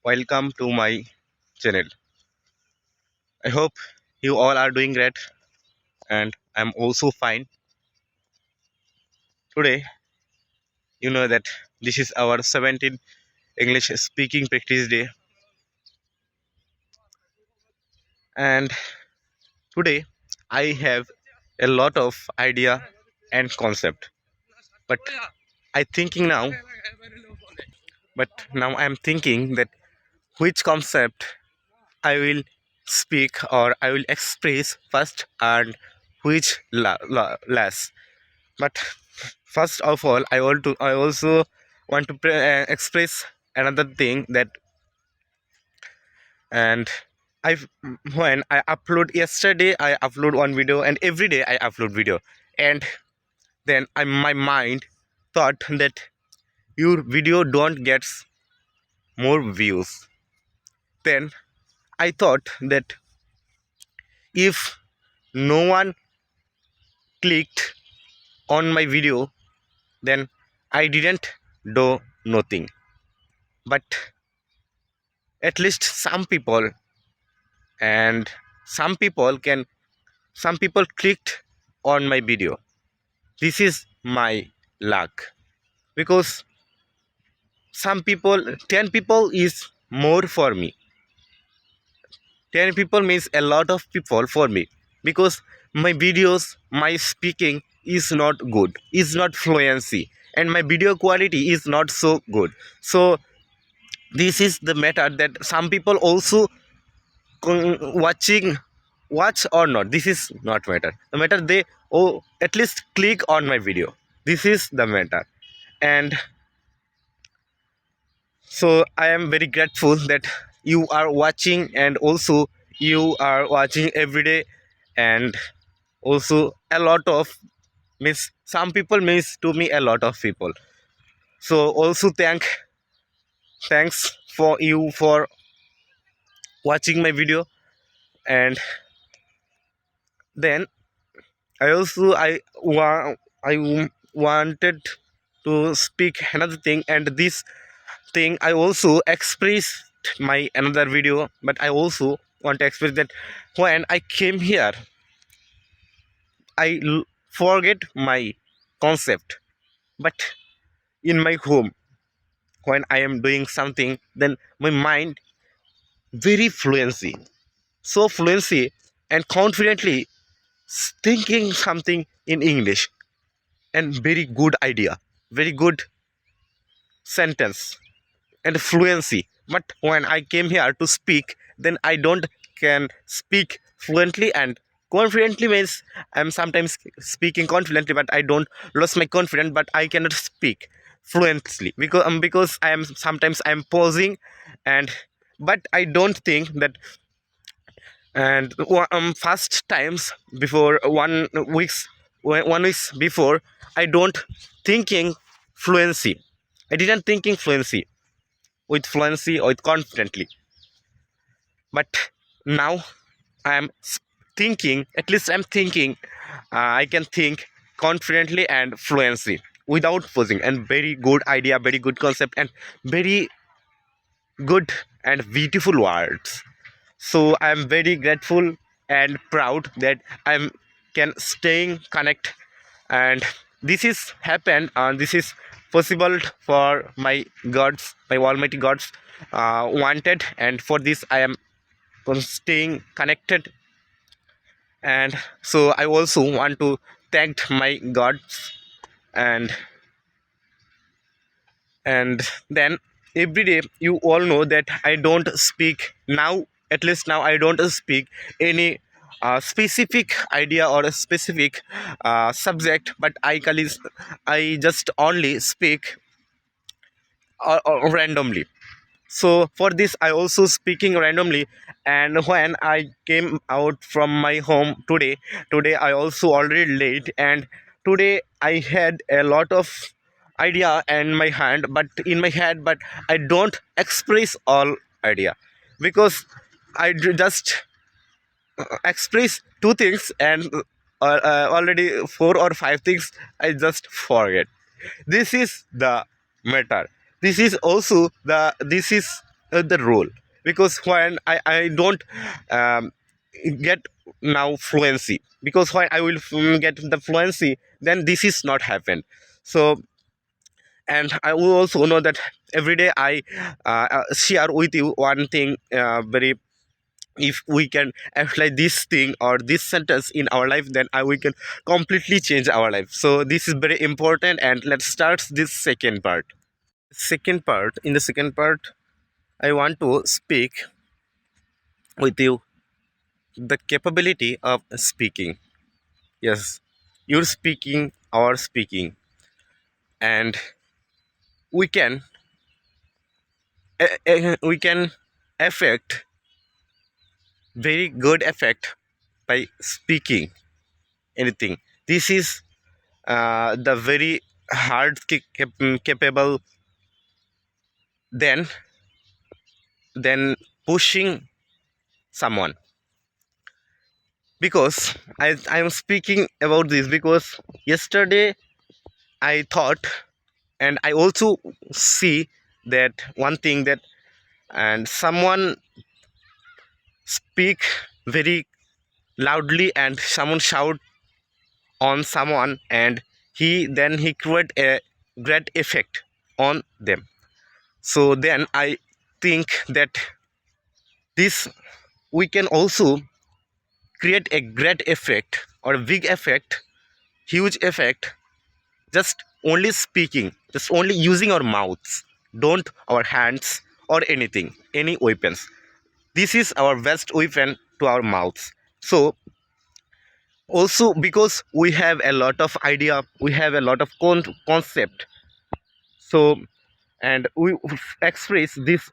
Welcome to my channel. I hope you all are doing great and I'm also fine. Today, you know that this is our 17th English speaking practice day, and today I have a lot of idea and concept. But I thinking now, but now I'm thinking that which concept I will speak or I will express first and which last. But first of all, I also want to express another thing that and I when I upload yesterday I upload one video and every day I upload video, and then my mind thought that your video don't gets more views. Then I thought that if no one clicked on my video, then I didn't do nothing. But at least and some people can some people clicked on my video. This is my luck, because some people 10 people is more for me. 10 people means a lot of people for me, because my videos, my speaking is not good, is not fluency, and my video quality is not so good. So this is the matter that some people also watch or not. This is not matter. The matter they at least click on my video. This is the matter. And so I am very grateful that you are watching, and also you are watching every day. And also a lot of means some people means to me a lot of people. So also thanks for you for watching my video. And then I wanted to speak another thing, and this thing I also expressed my another video. But I also want to express that when I came here, forget my concept. But in my home, when I am doing something, then my mind very fluency, so fluency and confidently thinking something in English, and very good idea, very good sentence and fluency. But when I came here to speak, then I don't can speak fluently and confidently. Means I'm sometimes speaking confidently, but I don't lose my confidence, but I cannot speak fluently because I am sometimes I am pausing. And but I don't think that. And first times before 1 weeks, 1 weeks before, I don't thinking fluency. I didn't thinking fluency with fluency or with confidently. But now I am thinking, at least I'm thinking, I can think confidently and fluency without pausing. And very good idea, very good concept, and very good and beautiful words. So I am very grateful and proud that I'm can staying connect. And this is happened, and this is possible for my gods, my almighty gods wanted. And for this I am staying connected. And so I also want to thank my gods. And and then every day you all know that I don't speak now. At least now I don't speak any specific idea or a specific subject, but I just only speak randomly. So for this I also speaking randomly. And when I came out from my home today I also already late. And today I had a lot of idea in my hand, but in my head, but I don't express all idea, because I just express two things, and already four or five things I just forget. This is the matter. This is also the this is the role, because when I don't um, get now fluency, because when I will get the fluency, then this is not happen. So, and I will also know that every day I share with you one thing, very, if we can apply this thing or this sentence in our life, then we can completely change our life. So this is very important, and let's start this second part. In the second part, I want to speak with you the capability of speaking. Yes, you're speaking, our speaking, and we can we can affect very good effect by speaking anything. This is the very hard capable than pushing someone. Because I am speaking about this because yesterday I thought, and I also see that one thing, that and someone speak very loudly and someone shout on someone, and he create a great effect on them. So then I think that this, we can also create a great effect or a big effect, huge effect, just only speaking, just only using our mouths, don't our hands or anything, any weapons. This is our best weapon, to our mouths. So also because we have a lot of idea, we have a lot of concept. So, and we express this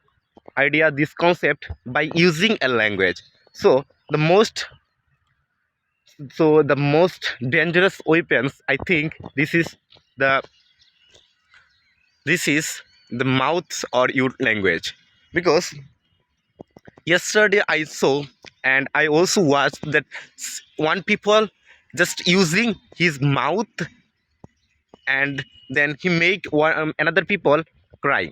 idea, this concept, by using a language. So the most dangerous weapons, I think, the this is the mouth or your language. Because yesterday I saw, and I also watched that one people just using his mouth, and then he make another people cry.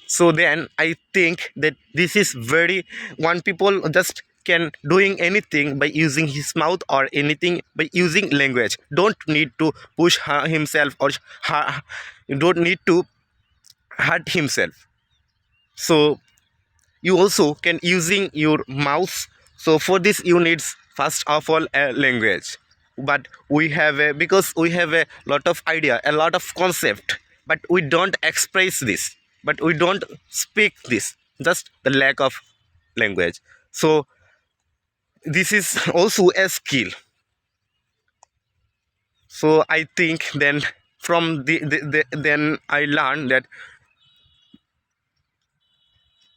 So then I think that this is very, one people just can doing anything by using his mouth, or anything by using language, don't need to push himself, or don't need to hurt himself. So you also can using your mouth. So for this you need first of all a language. But we have a, because we have a lot of idea, a lot of concept, but we don't express this, but we don't speak this, just the lack of language. So this is also a skill. So I think then from then I learned that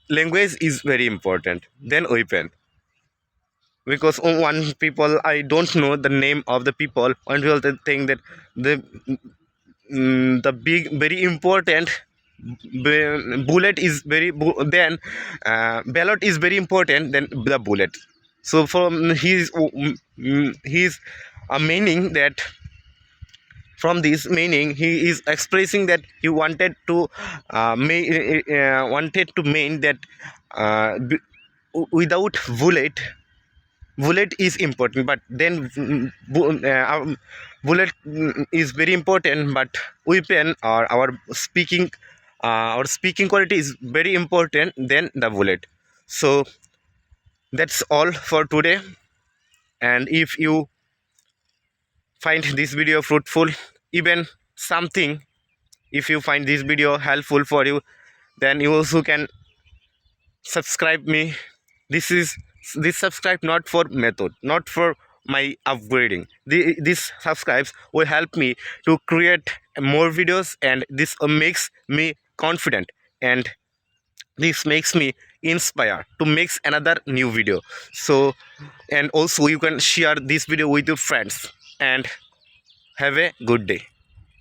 language is very important then weapon. Because one people, I don't know the name of the people, one people they think that the the big very important bullet is very then ballot is very important than the bullet. So from his meaning, that from this meaning he is expressing that he wanted to wanted to mean that without bullet is important, but then bullet is very important, but weapon or our speaking quality is very important than the bullet. So that's all for today. And if you find this video fruitful, even something, if you find this video helpful for you, then you also can subscribe me. This subscribe not for method, not for my upgrading. This subscribes will help me to create more videos, and this makes me confident, and this makes me inspire to make another new video. So, and also you can share this video with your friends, and have a good day.